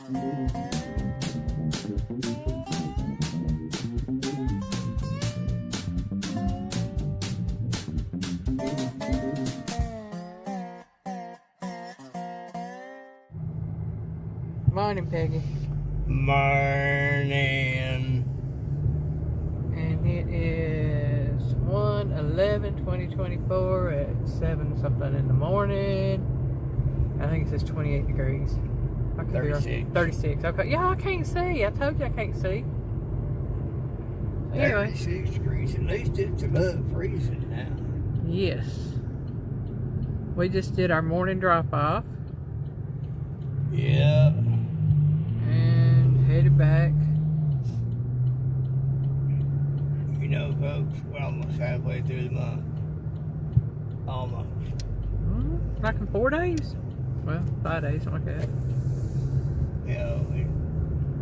Morning, Peggy. Morning. And it is 1/11/2024 at 7 something in the morning. I think it says 28 degrees. I could be wrong. 36. 36. Okay. Yeah, I can't see. I told you I can't see. Anyway. 36 degrees. At least it's above freezing now. Yes. We just did our morning drop off. Yeah. And headed back. You know, folks, we're almost halfway through the month. Almost. Like in 4 days? Well, 5 days, something like that. You know, it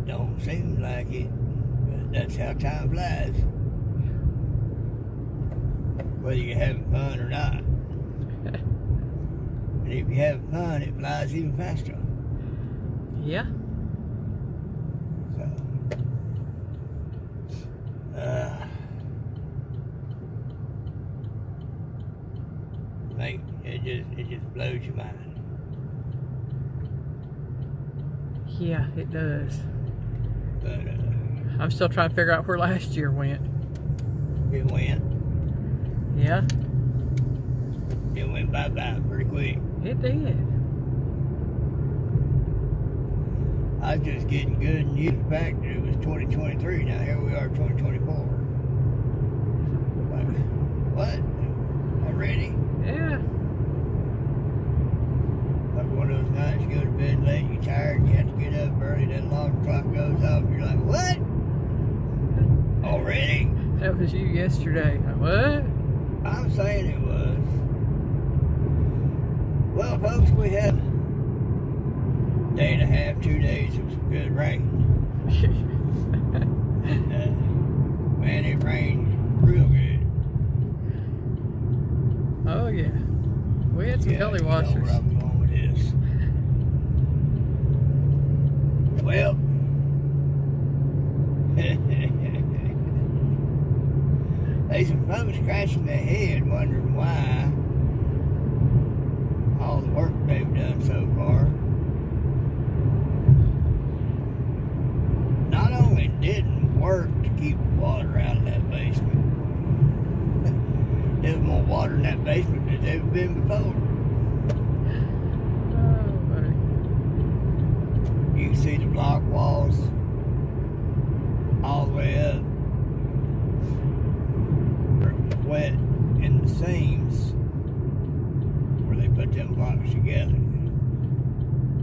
don't seem like it, but that's how time flies. Whether you're having fun or not. And if you're having fun, it flies even faster. Yeah. So, mate, it just blows your mind. Yeah, it does. But I'm still trying to figure out where last year went. it went bye-bye pretty quick. It did. I was just getting good and used back that it was 2023. Now here we are, 2024. Like, what? Already? Yeah. Like one of those nights you go to bed late, you're tired, you have to get up early, that alarm clock goes off, you're like, what? Already? That was you yesterday. What? I'm saying it was. Well, folks, we had a day and a half, 2 days of some good rain. Man, it rained real good. Oh, yeah. We had some belly you know washers. where I'm going with this. Well, there's some folks scratching their head wondering why all the work they've done so far not only didn't work to keep the water out of that basement, there's more water in that basement than there's ever been before. Oh, buddy. You can see the block walls all the way up. They're wet in the seams where they put them blocks together.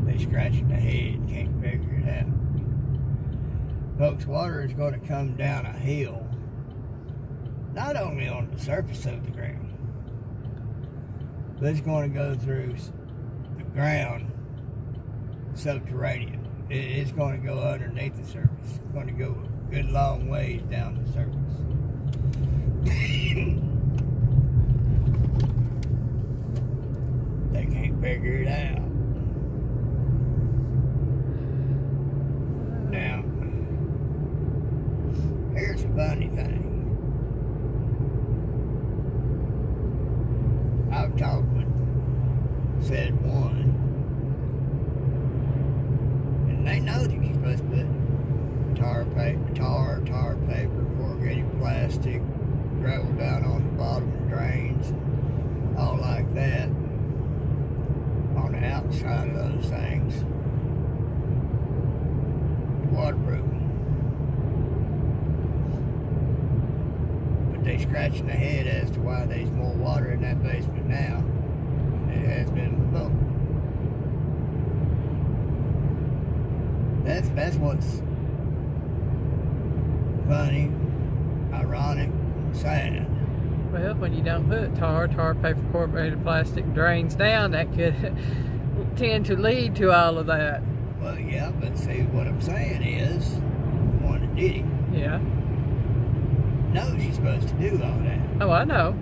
They scratching their head, can't figure it out. Folks, water is going to come down a hill, not only on the surface of the ground, but it's going to go through the ground subterranean. It's going to go underneath the surface. It's going to go a good long ways down the surface. They can't figure it out. Now, here's a funny thing. I've talked with said one, and they know that you're supposed to put tar paper, corrugated plastic, gravel down on the bottom of drains, all like that, on the outside of those things, waterproof. But they scratching their head as to why there's more water in that basement now than there has been before. That's what's funny, ironic, sad. Well, when you don't put tar paper, corrugated plastic drains down, that could tend to lead to all of that. Well, yeah, but see, what I'm saying is, the one that did it Yeah. knows she's supposed to do all that, Oh, I know.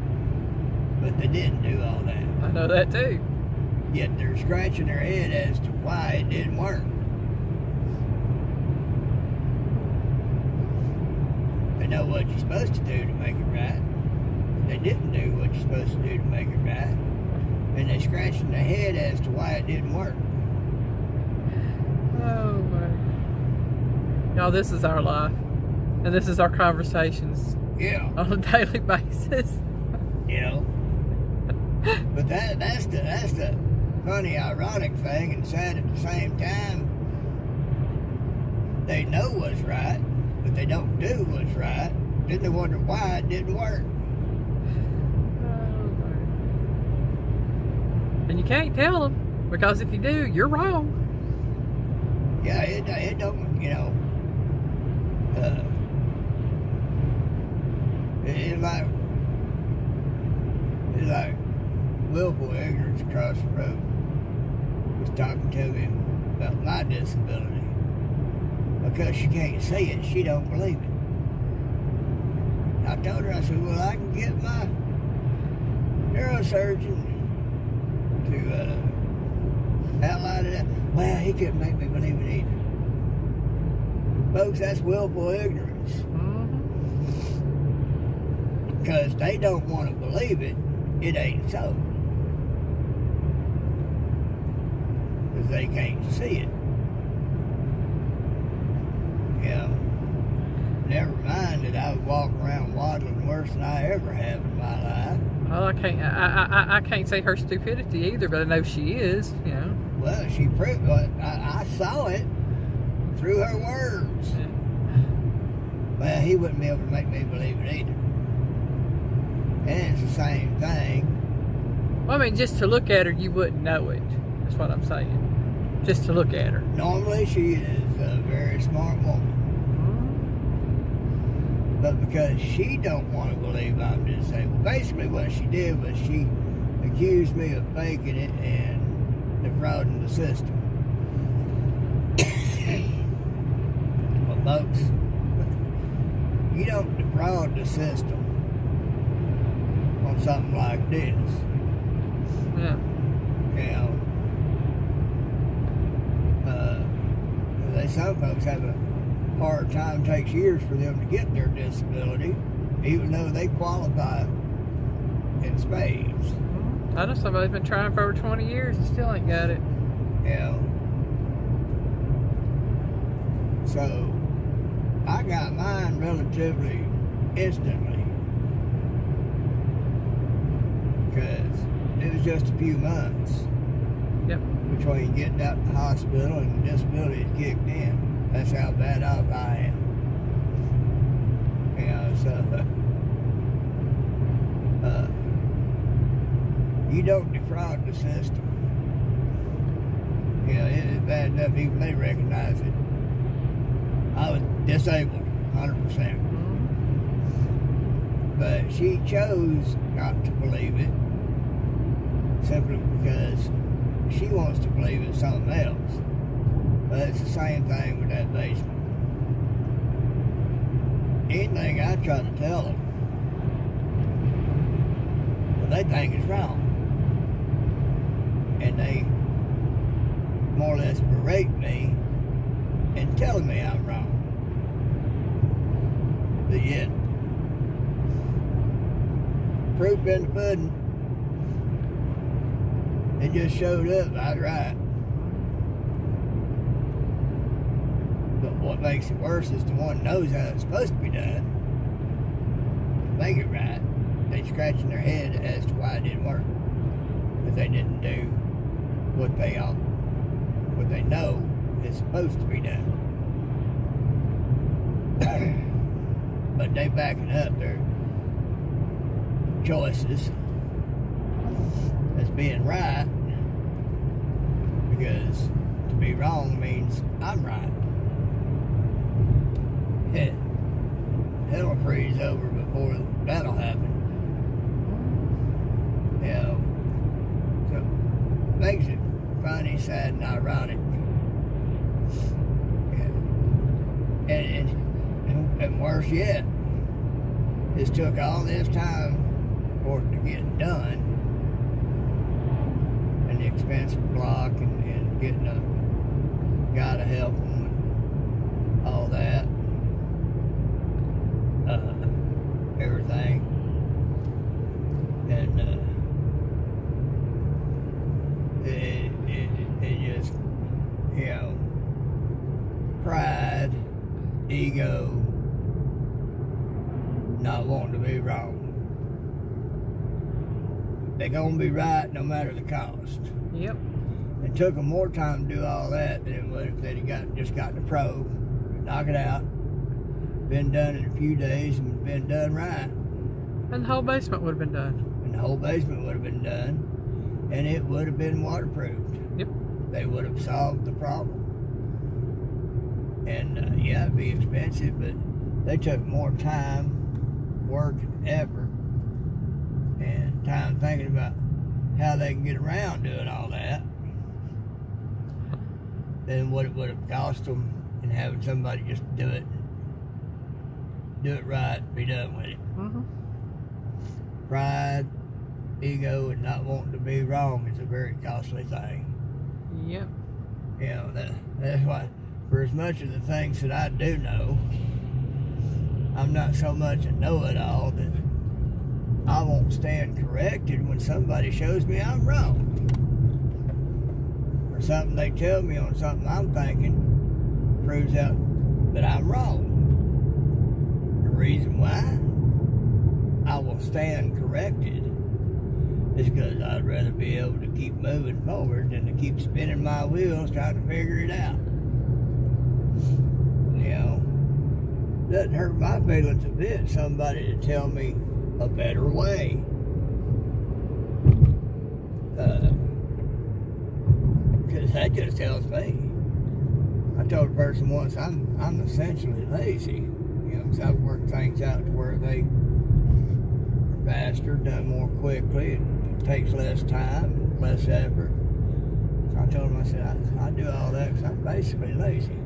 but they didn't do all that. I know that too. Yet they're scratching their head as to why it didn't work. what you're supposed to do to make it right. They didn't do what you're supposed to do to make it right. And they're scratching their head as to why it didn't work. Oh my. Y'all, this is our life. And this is our conversations. Yeah. On a daily basis. You know. But that's the funny, ironic thing, and sad at the same time. They know what's right, but they don't do what's right. Then they wonder why it didn't work. And you can't tell them, because if you do, you're wrong. Yeah, it don't, you know. It's like willful ignorance across the road was talking to me about my disability. Because she can't see it, she don't believe it. I told her, I said, well, I can get my neurosurgeon to outline it. Well, he couldn't make me believe it either. Folks, that's willful ignorance. Because they don't want to believe it, it ain't so. Because they can't see it. You know, never mind that I would walk around waddling worse than I ever have in my life. Well, I can't say her stupidity either, but I know she is, you know. Well, she proved it. I saw it through her words. Yeah. Well, he wouldn't be able to make me believe it either. And it's the same thing. Well, I mean, just to look at her, you wouldn't know it. That's what I'm saying. Just to look at her. Normally, she is a very smart woman. But because she don't want to believe I'm disabled, basically what she did was she accused me of faking it and defrauding the system. Well, folks, you don't defraud the system on something like this. Yeah. You know, some folks have a hard time. Takes years for them to get their disability, even though they qualify in spades. I know somebody's been trying for over 20 years and still ain't got it. You know. So, I got mine relatively instantly. Because it was just a few months. Yep. Between getting out of the hospital and the disability had kicked in. That's how bad off I am. You know, so you don't defraud the system. You know, it is bad enough even they recognize it. I was disabled, 100%. But she chose not to believe it simply because she wants to believe in something else. But it's the same thing with that basement. Anything I try to tell them, well, they think it's wrong. And they more or less berate me and telling me I'm wrong. But yet, proof in the pudding. It just showed up, I was right. But what makes it worse is the one knows how it's supposed to be done. Make it right. They scratching their head as to why it didn't work. Because they didn't do what they know is supposed to be done. But they backing up their choices as being right, because to be wrong means I'm right. Hell will freeze over before that'll happen. You know, so it makes it funny, sad, and ironic. And worse yet, it's took all this time for it to get done, and the expensive block and getting a guy to help them and all that. you know, pride, ego, not wanting to be wrong. They're going to be right no matter the cost. Yep. It took them more time to do all that than it would if they'd just gotten a pro, knock it out, been done in a few days and been done right. And the whole basement would have been done. And the whole basement would have been done, and it would have been waterproofed. Yep. They would have solved the problem. And yeah, it'd be expensive, but they took more time, work, and effort, and time thinking about how they can get around doing all that than what it would have cost them in having somebody just do it right, be done with it. Mm-hmm. Pride, ego, and not wanting to be wrong is a very costly thing. Yep. You know, that's why, for as much of the things that I do know, I'm not so much a know-it-all that I won't stand corrected when somebody shows me I'm wrong. Or something they tell me on something I'm thinking proves out that I'm wrong. The reason why I will stand corrected is because I'd rather be able to keep moving forward than to keep spinning my wheels trying to figure it out. You know, doesn't hurt my feelings a bit somebody to tell me a better way. Because that just tells me. I told a person once I'm essentially lazy. You know, because I've worked things out to where they are faster, done more quickly, and it takes less time and less effort. So I told them, I said, I do all that because I'm basically lazy.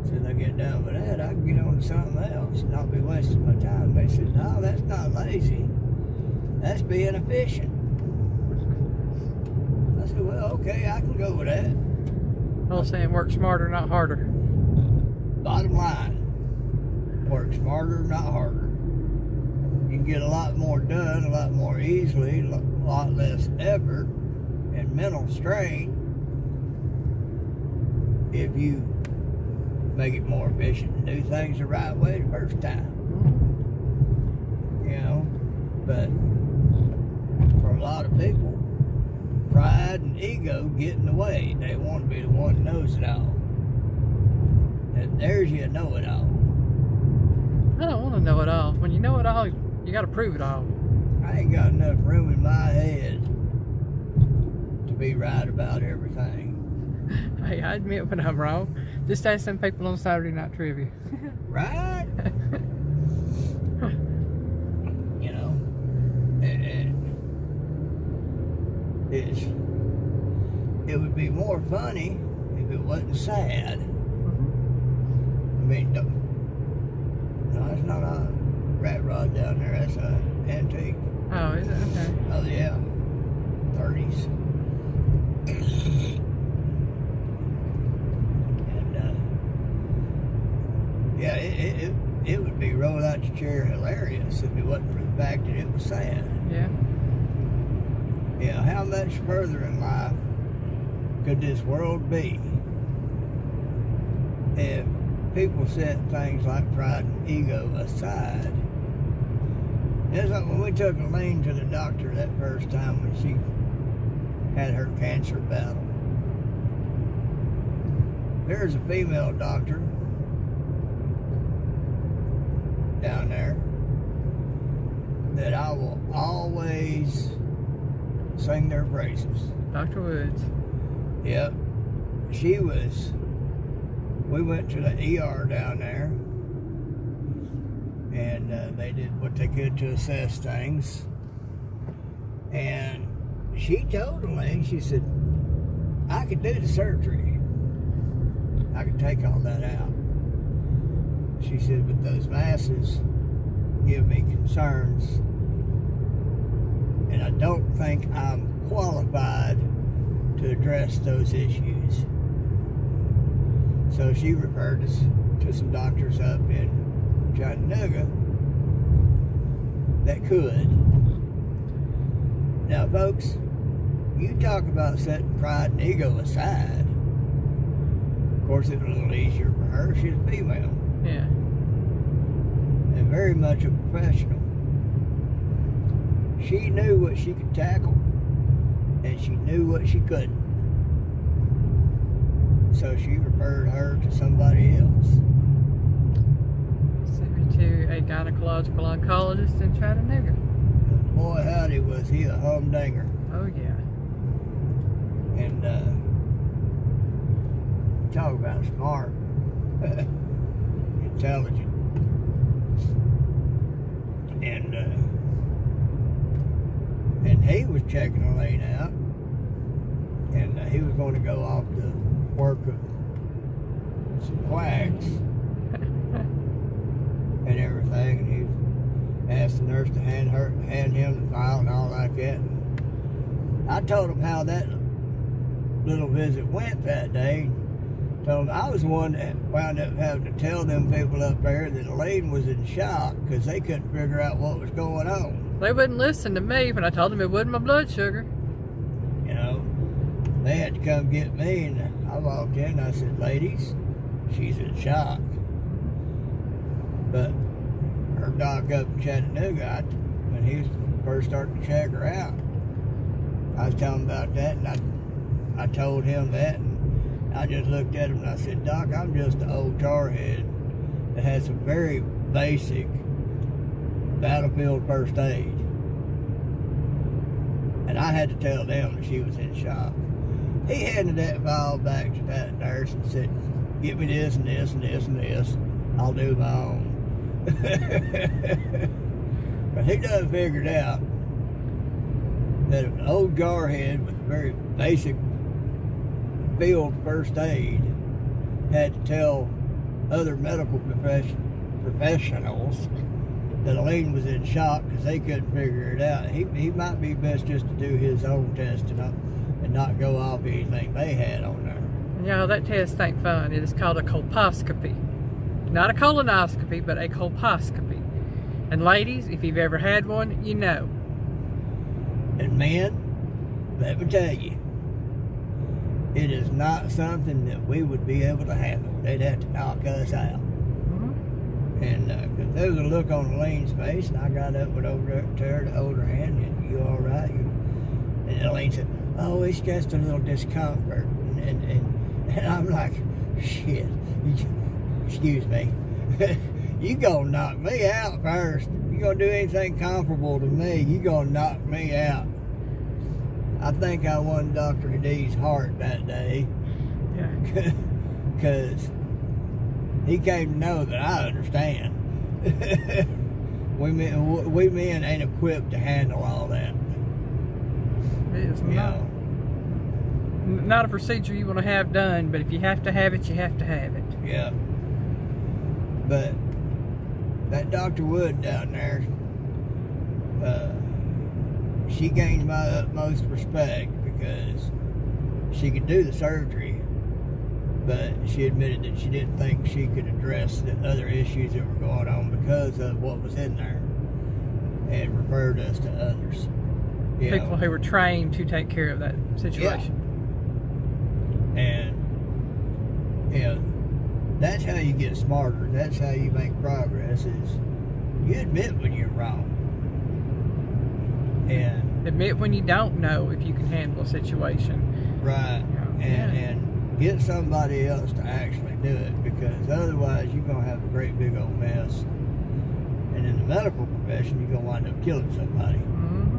So I get done with that, I can get on to something else and not be wasting my time. They said, no, that's not lazy. That's being efficient. I said, well, okay, I can go with that. Well, saying work smarter, not harder. Bottom line, work smarter, not harder. You can get a lot more done, a lot more easily, a lot less effort and mental strain if you make it more efficient and do things the right way the first time. You know, but for a lot of people, pride and ego get in the way. They want to be the one that knows it all. And there's your know-it-all. I don't want to know it all. When you know it all, you got to prove it all. I ain't got enough room in my head to be right about everything. Hey, I admit when I'm wrong. Just ask some people on Saturday Night Trivia. Right? You know, it would be more funny if it wasn't sad. I mean, no, it's not a rat rod down there. That's an antique. Oh, is it? Okay. Oh, yeah. 30s. Yeah, it would be roll out your chair hilarious if it wasn't for the fact that it was sad. Yeah. You know, how much further in life could this world be if people set things like pride and ego aside? It's like when we took Elaine to the doctor that first time when she had her cancer battle. There's a female doctor down there that I will always sing their praises. Dr. Woods. Yep. We went to the ER down there and they did what they could to assess things. And she told Elaine, she said, I could do the surgery. I could take all that out. She said, but those masses give me concerns, and I don't think I'm qualified to address those issues. So she referred us to some doctors up in Chattanooga that could. Now, folks, you talk about setting pride and ego aside. course, it was a little easier for her. She's a female. Yeah. And very much a professional. She knew what she could tackle, and she knew what she couldn't. So she referred her to somebody else. Sent me to a gynecological oncologist in Chattanooga. Boy, howdy, was he a humdinger. Oh, yeah. And talk about smart, intelligent. And he was checking Elaine out, and he was going to go off to work some quacks and everything, and he asked the nurse to hand him the file and all like that. And I told him how that little visit went that day. Told him I was the one that wound up having to tell them people up there that Elaine was in shock because they couldn't figure out what was going on. They wouldn't listen to me when I told them it wasn't my blood sugar. You know, they had to come get me, and I walked in and I said, ladies, she's in shock. But her doc up in Chattanooga, when he was first starting to check her out, I was telling him about that, and I told him that, and I just looked at him and I said, Doc, I'm just an old jarhead that has some very basic battlefield first aid. And I had to tell them that she was in shock. He handed that file back to that nurse and said, get me this and this and this and this. I'll do my own. But he done figured out that an old jarhead with very basic field first aid had to tell other medical professionals that Elaine was in shock because they couldn't figure it out. He might be best just to do his own test and not go off anything they had on there. Yeah, that test ain't fun. It is called a colposcopy. Not a colonoscopy, but a colposcopy. And ladies, if you've ever had one, you know. And men, let me tell you, it is not something that we would be able to handle. They'd have to knock us out. Mm-hmm. And because there was a look on Elaine's face, and I got up with over to her to hold her hand, and you all right? And Elaine said, oh, it's just a little discomfort. And I'm like, shit, excuse me. You gonna knock me out first. You gonna do anything comparable to me, you gonna knock me out. I think I won Dr. D's heart that day. Yeah. Because he came to know that I understand. we men ain't equipped to handle all that. It is not a procedure you want to have done, but if you have to have it, you have to have it. Yeah. But that Dr. Wood down there, she gained my utmost respect because she could do the surgery, but she admitted that she didn't think she could address the other issues that were going on because of what was in there, and referred us to others. People who were trained to take care of that situation. Yeah. And, that's how you get smarter. That's how you make progress, is you admit when you're wrong. And admit when you don't know if you can handle a situation. Right. And get somebody else to actually do it, because otherwise you're going to have a great big old mess. And in the medical profession, you're going to wind up killing somebody. Mm-hmm.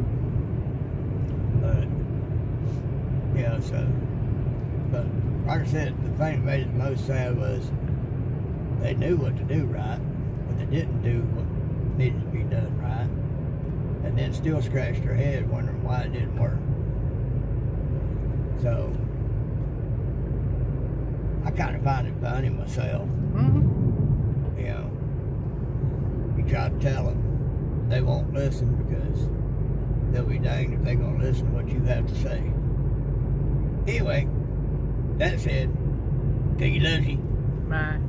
But like I said, the thing that made it the most sad was they knew what to do right, but they didn't do what needed to be done right. And then still scratched their head wondering why it didn't work. So I kind of find it funny myself. Mm-hmm. You try to tell them, they won't listen, because they'll be danged if they're going to listen to what you have to say. Anyway, that said, Piggy loves you. Bye.